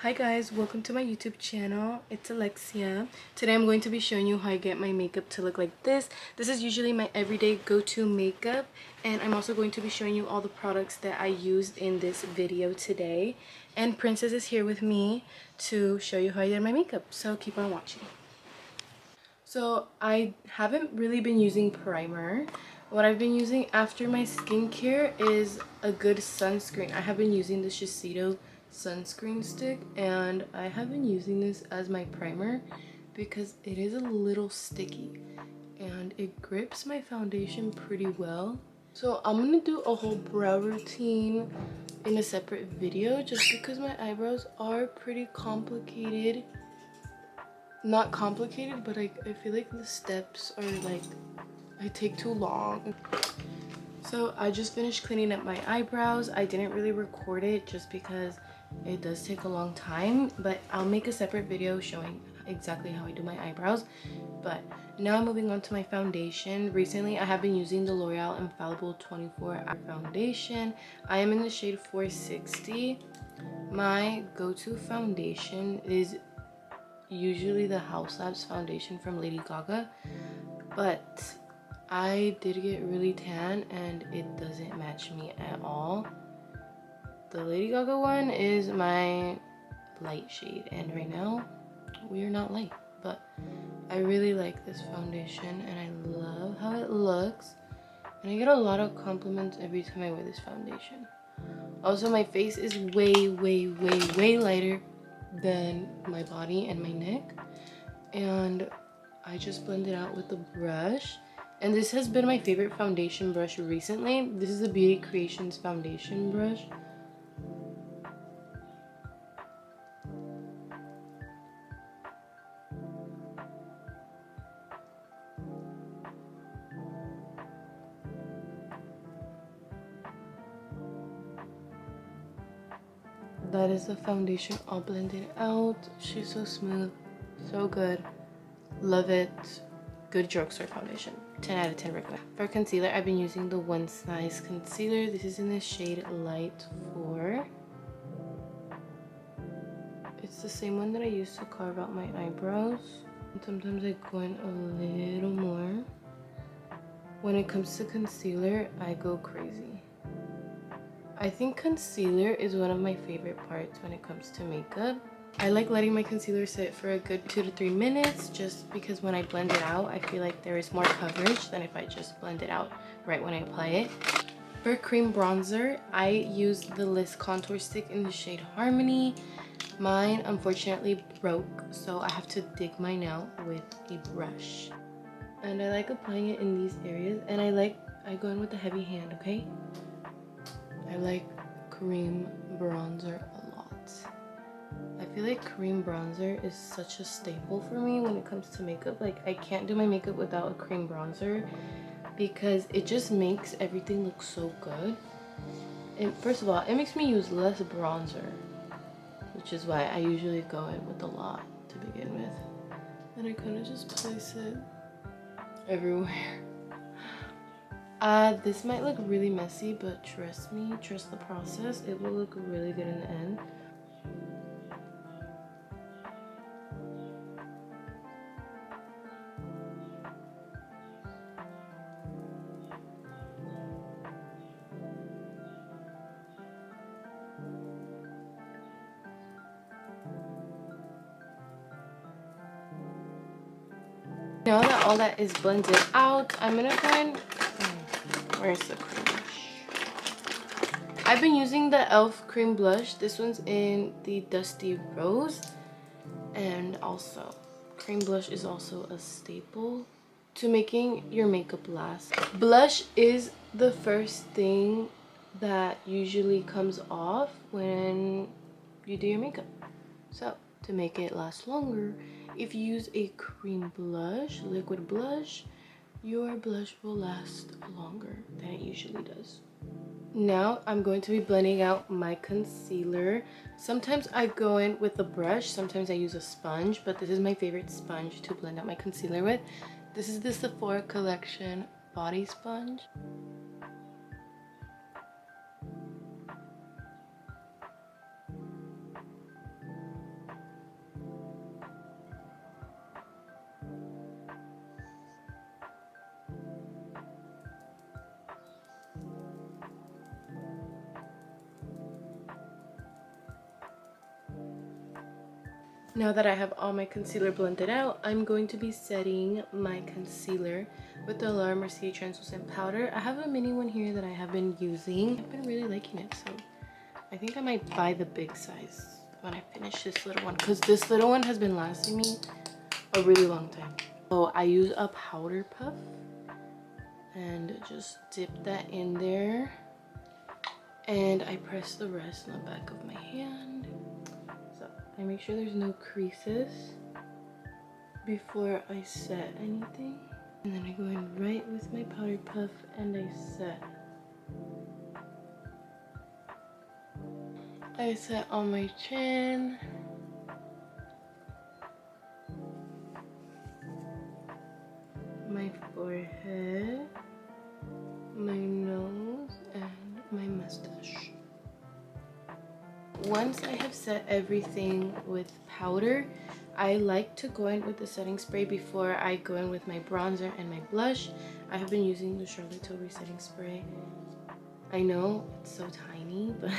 Hi guys, welcome to my YouTube channel. It's Alexia. Today I'm going to be showing you how I get my makeup to look like this. This is usually my everyday go-to makeup, and I'm also going to be showing you all the products that I used in this video today. And Princess is here with me to show you how I did my makeup, so keep on watching. So I haven't really been using primer. What I've been using after my skincare is a good sunscreen. I have been using the Shiseido sunscreen stick, and I have been using this as my primer because it is a little sticky and it grips my foundation pretty well. So I'm gonna do a whole brow routine in a separate video just because my eyebrows are pretty complicated. Not complicated, but I feel like the steps are like, I take too long. So I just finished cleaning up my eyebrows. I didn't really record it just because it does take a long time, but I'll make a separate video showing exactly how I do my eyebrows. But now I'm moving on to my foundation. Recently I have been using the L'Oreal Infallible 24-hour foundation. I am in the shade 460. My go-to foundation is usually the House Labs foundation from Lady Gaga, but I did get really tan and it doesn't match me at all. The Lady Gaga one is my light shade, and right now we are not light, but I really like this foundation and I love how it looks, and I get a lot of compliments every time I wear this foundation. Also, my face is way lighter than my body and my neck, and I just blend it out with a brush. And this has been my favorite foundation brush recently. This is the Beauty Creations foundation brush. That is the foundation all blended out. She's so smooth, so good, love it. Good drugstore foundation, 10 out of 10 recommend. For concealer, I've been using the One Size concealer. This is in the shade Light 4. It's the same one that I used to carve out my eyebrows. And sometimes I go in a little more. When it comes to concealer, I go crazy. I think concealer is one of my favorite parts when it comes to makeup. I like letting my concealer sit for a good 2 to 3 minutes just because when I blend it out, I feel like there is more coverage than if I just blend it out right when I apply it. For cream bronzer, I use the Liss contour stick in the shade Harmony. Mine unfortunately broke, so I have to dig mine out with a brush. And I like applying it in these areas, and I go in with a heavy hand, okay? I like cream bronzer a lot. I feel like cream bronzer is such a staple for me when it comes to makeup. Like, I can't do my makeup without a cream bronzer because it just makes everything look so good. And first of all, it makes me use less bronzer, which is why I usually go in with a lot to begin with. And I kind of just place it everywhere. This might look really messy, but trust me, trust the process. It will look really good in the end. Now that all that is blended out, I'm gonna go in. Where's the cream blush? I've been using the e.l.f. cream blush. This one's in the Dusty Rose. And also, cream blush is also a staple to making your makeup last. Blush is the first thing that usually comes off when you do your makeup. So, to make it last longer, if you use a cream blush, liquid blush, your blush will last longer than it usually does. Now I'm going to be blending out my concealer. Sometimes I go in with a brush, sometimes I use a sponge, but this is my favorite sponge to blend out my concealer with. This is the Sephora Collection body sponge. Now that I have all my concealer blended out, I'm going to be setting my concealer with the Mercier translucent powder. I have a mini one here that I have been using. I've been really liking it, so I think I might buy the big size when I finish this little one, because this little one has been lasting me a really long time. So I use a powder puff and just dip that in there, and I press the rest on the back of my hand. So I make sure there's no creases before I set anything, and then I go in right with my powder puff and I set. I set on my chin, my forehead, my nose, and my mustache. Once I have set everything with powder, I like to go in with the setting spray before I go in with my bronzer and my blush. I have been using the Charlotte Tilbury setting spray. I know it's so tiny, but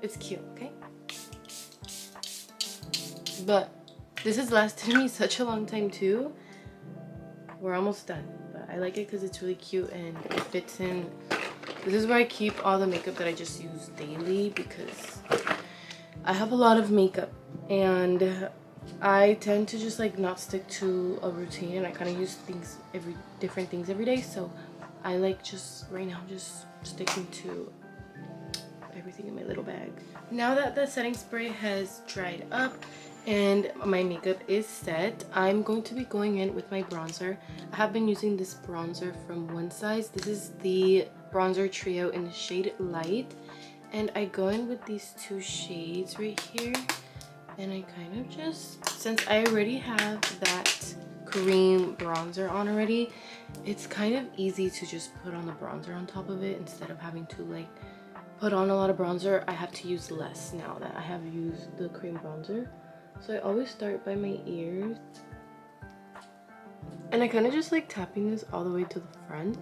it's cute, okay? But this has lasted me such a long time too. We're almost done, but I like it because it's really cute and it fits in. This is where I keep all the makeup that I just use daily, because I have a lot of makeup and I tend to just like not stick to a routine. I kind of use different things every day, so I like just right now just sticking to everything in my little bag. Now that the setting spray has dried up and my makeup is set, I'm going to be going in with my bronzer. I have been using this bronzer from One Size. This is the bronzer trio in the shade Light, and I go in with these two shades right here, and I kind of just, since I already have that cream bronzer on already, it's kind of easy to just put on the bronzer on top of it instead of having to like put on a lot of bronzer. I have to use less now that I have used the cream bronzer. So I always start by my ears, and I kind of just like tapping this all the way to the front.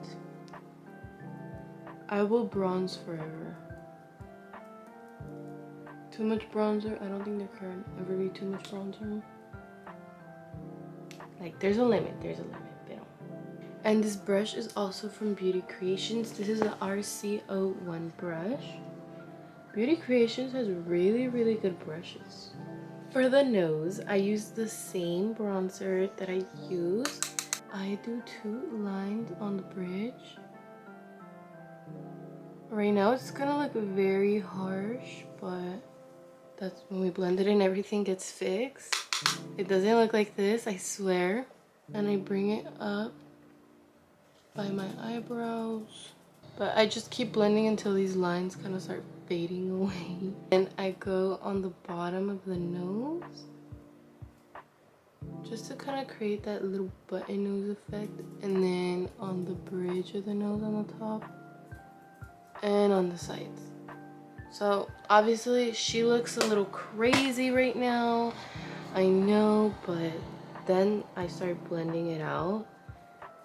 I will bronze forever. Too much bronzer, I don't think there can ever be too much bronzer. Like there's a limit, you know. And this brush is also from Beauty Creations. This is a RC01 brush. Beauty Creations has really good brushes. For the nose, I use the same bronzer that I use. I do 2 lines on the bridge. Right now it's gonna look very harsh, but that's when we blend it and everything gets fixed. It doesn't look like this, I swear. And I bring it up by my eyebrows. But I just keep blending until these lines kind of start fading away. And I go on the bottom of the nose, just to kind of create that little button nose effect. And then on the bridge of the nose on the top. And on the sides. So obviously she looks a little crazy right now, I know, but then I start blending it out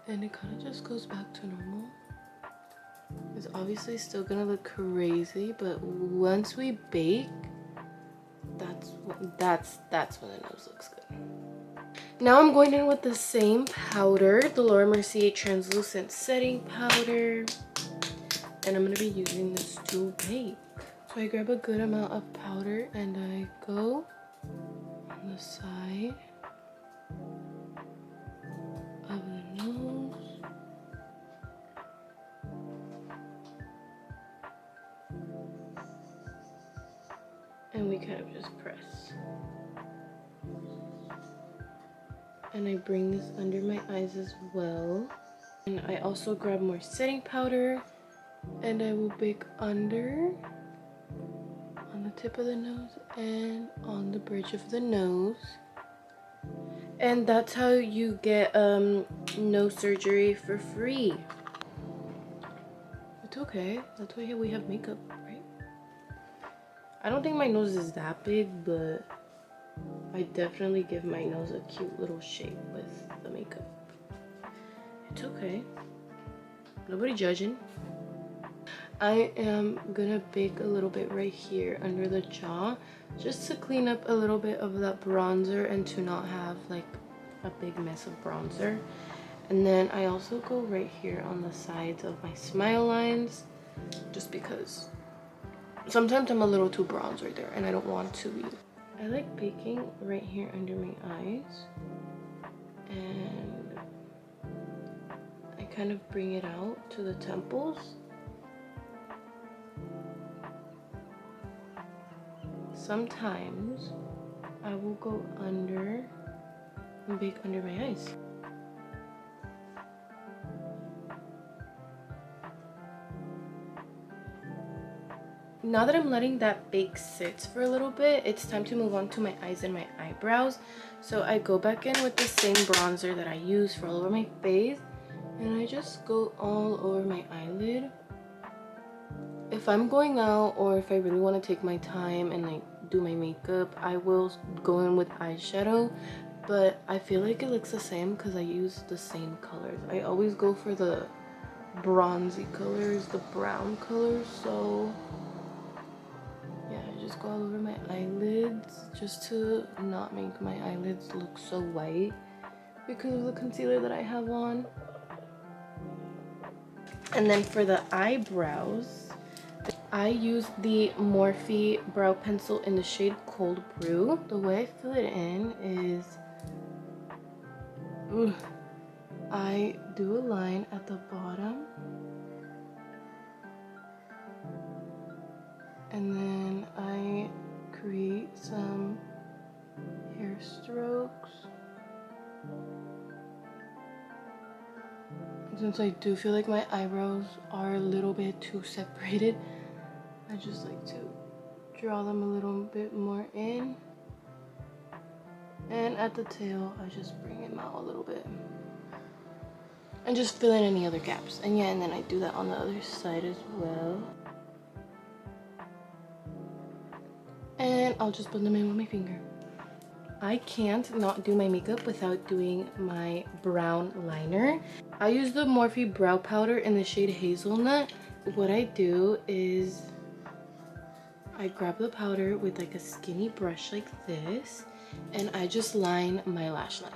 and it kind of just goes back to normal. It's obviously still gonna look crazy, but once we bake, that's when the nose looks good. Now I'm going in with the same powder, the Mercier translucent setting powder, and I'm gonna be using this to bake. So I grab a good amount of powder and I go on the side of the nose. And we kind of just press. And I bring this under my eyes as well. And I also grab more setting powder and I will bake under, on the tip of the nose and on the bridge of the nose. And that's how you get nose surgery for free. It's okay, that's why we have makeup, right? I don't think my nose is that big, but I definitely give my nose a cute little shape with the makeup. It's okay, nobody judging. I am gonna bake a little bit right here under the jaw, just to clean up a little bit of that bronzer and to not have like a big mess of bronzer. And then I also go right here on the sides of my smile lines, just because sometimes I'm a little too bronze right there and I don't want to be. I like baking right here under my eyes, and I kind of bring it out to the temples. Sometimes I will go under and bake under my eyes. Now that I'm letting that bake sit for a little bit, it's time to move on to my eyes and my eyebrows. So I go back in with the same bronzer that I use for all over my face, and I just go all over my eyelid. If I'm going out, or if I really want to take my time and like do my makeup, I will go in with eyeshadow, but I feel like it looks the same because I use the same colors. I always go for the bronzy colors, the brown colors, so yeah, I just go all over my eyelids just to not make my eyelids look so white because of the concealer that I have on. And then for the eyebrows, I use the Morphe brow pencil in the shade Cold Brew. The way I fill it in is I do a line at the bottom, and then I create some hair strokes. Since I do feel like my eyebrows are a little bit too separated, I just like to draw them a little bit more in. And at the tail, I just bring them out a little bit. And just fill in any other gaps. And yeah, and then I do that on the other side as well. And I'll just blend them in with my finger. I can't not do my makeup without doing my brown liner. I use the Morphe brow powder in the shade Hazelnut. What I do is I grab the powder with like a skinny brush like this, and I just line my lash line.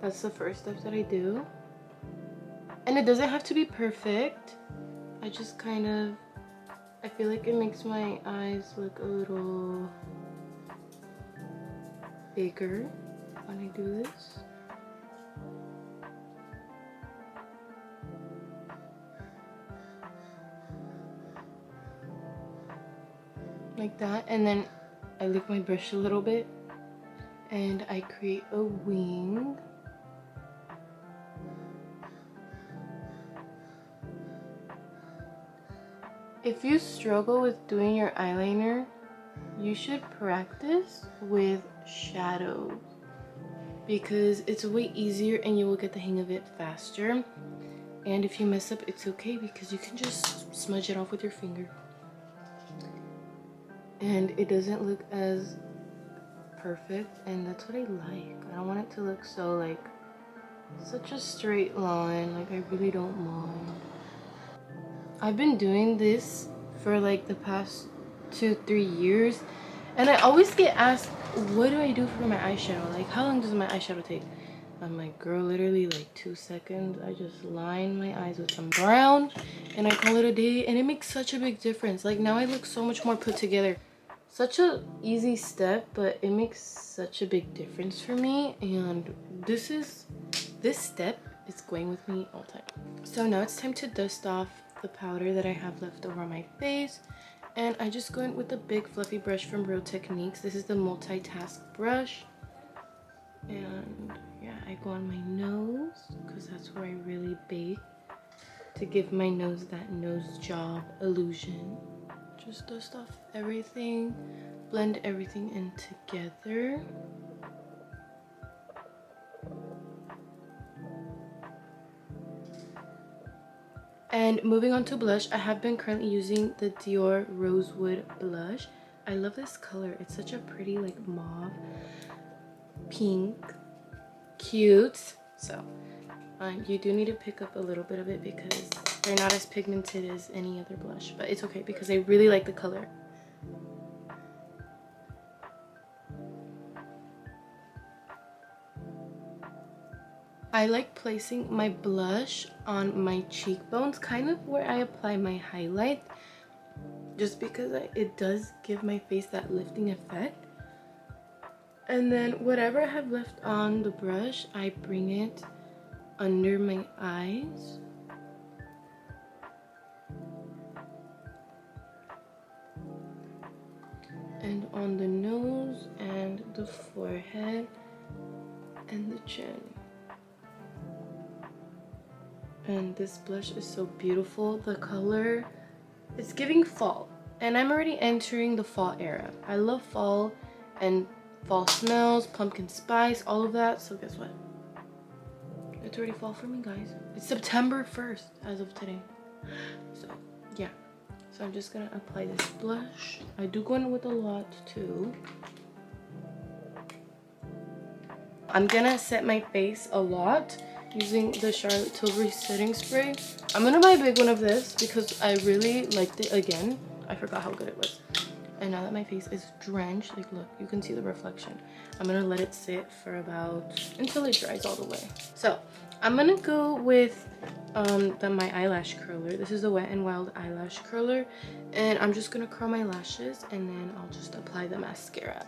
That's the first step that I do. And it doesn't have to be perfect. I just kind of, I feel like it makes my eyes look a little bigger when I do this. Like that, and then I lick my brush a little bit and I create a wing. If you struggle with doing your eyeliner, you should practice with shadows because it's way easier and you will get the hang of it faster. And if you mess up, it's okay because you can just smudge it off with your finger. And it doesn't look as perfect, and that's what I like. I don't want it to look so like such a straight line. Like, I really don't mind. I've been doing this for like the past 2-3 years, and I always get asked, what do I do for my eyeshadow? Like, how long does my eyeshadow take? I'm like, girl, literally like 2 seconds. I just line my eyes with some brown and I call it a day, and it makes such a big difference. Like, now I look so much more put together. Such a easy step, but it makes such a big difference for me, and this step is going with me all the time. So now it's time to dust off the powder that I have left over on my face, and I just go in with a big fluffy brush from Real Techniques. This is the multitask brush, and yeah, I go on my nose because that's where I really bake, to give my nose that nose job illusion. Just dust off everything, blend everything in together. And moving on to blush, I have been currently using the DIOR Rosewood blush. I love this color. It's such a pretty like mauve, pink, cute. So you do need to pick up a little bit of it because They're not as pigmented as any other blush, but it's okay because I really like the color. I like placing my blush on my cheekbones, kind of where I apply my highlight, just because it does give my face that lifting effect. And then whatever I have left on the brush, I bring it under my eyes. And on the nose and the forehead and the chin. And this blush is so beautiful. The color, it's giving fall. And I'm already entering the fall era. I love fall and fall smells, pumpkin spice, all of that. So guess what? It's already fall for me, guys. It's September 1st as of today. So yeah. So I'm just gonna apply this blush. I do go in with a lot too. I'm gonna set my face a lot using the Charlotte Tilbury setting spray. I'm gonna buy a big one of this because I really liked it again. I forgot how good it was. And now that my face is drenched, like look, you can see the reflection. I'm gonna let it sit for until it dries all the way. So I'm gonna go with my eyelash curler. This is the Wet n Wild eyelash curler, and I'm just gonna curl my lashes and then I'll just apply the mascara.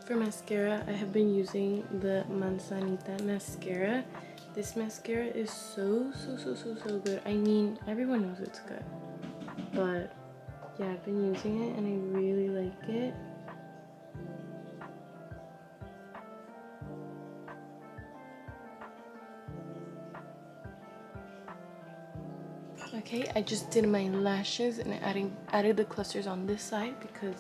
For mascara, I have been using the Manzanita mascara. This mascara is so good. I mean, everyone knows it's good, but yeah, I've been using it and I really like it. Okay, I just did my lashes and added the clusters on this side because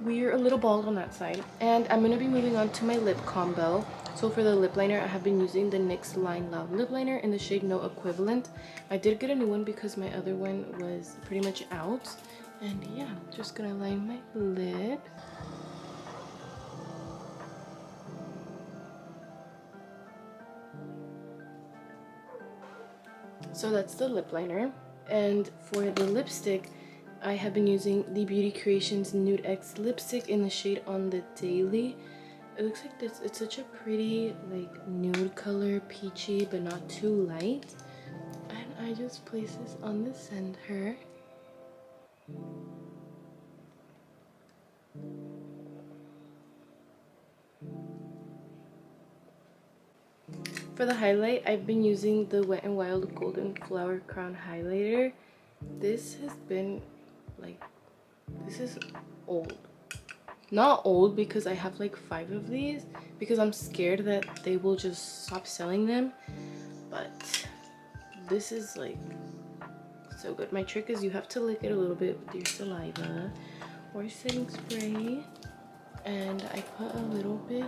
we're a little bald on that side. And I'm going to be moving on to my lip combo. So for the lip liner, I have been using the NYX Lineloud lip liner in the shade No Equivalent. I did get a new one because my other one was pretty much out. And yeah, just gonna line my lip. So that's the lip liner. And for the lipstick, I have been using the Beauty Creations Nude X lipstick in the shade On the Daily. It looks like this. It's such a pretty like nude color, peachy but not too light. And I just place this on the center. For the highlight, I've been using the Wet n Wild Golden Flower Crown Highlighter. This has been like, this is old. Not old because I have like 5 of these because I'm scared that they will just stop selling them. But this is like so good. My trick is you have to lick it a little bit with your saliva or setting spray. And I put a little bit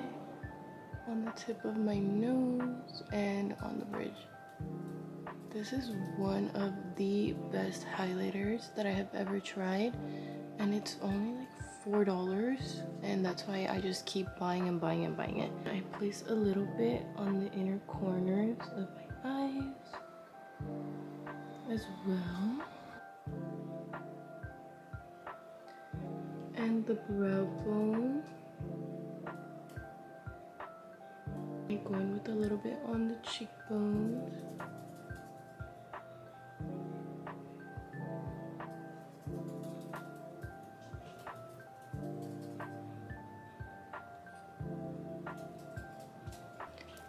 on the tip of my nose and on the bridge. This is one of the best highlighters that I have ever tried, and it's only like $4, and that's why I just keep buying and buying and buying it. I place a little bit on the inner corners of my eyes as well, and the brow bone. I'm going with a little bit on the cheekbones.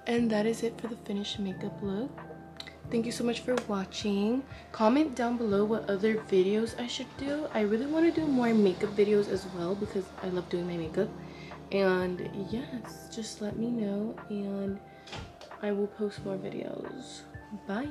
And that is it for the finished makeup look. Thank you so much for watching. Comment down below what other videos I should do. I really want to do more makeup videos as well because I love doing my makeup. And yes, just let me know and I will post more videos. Bye.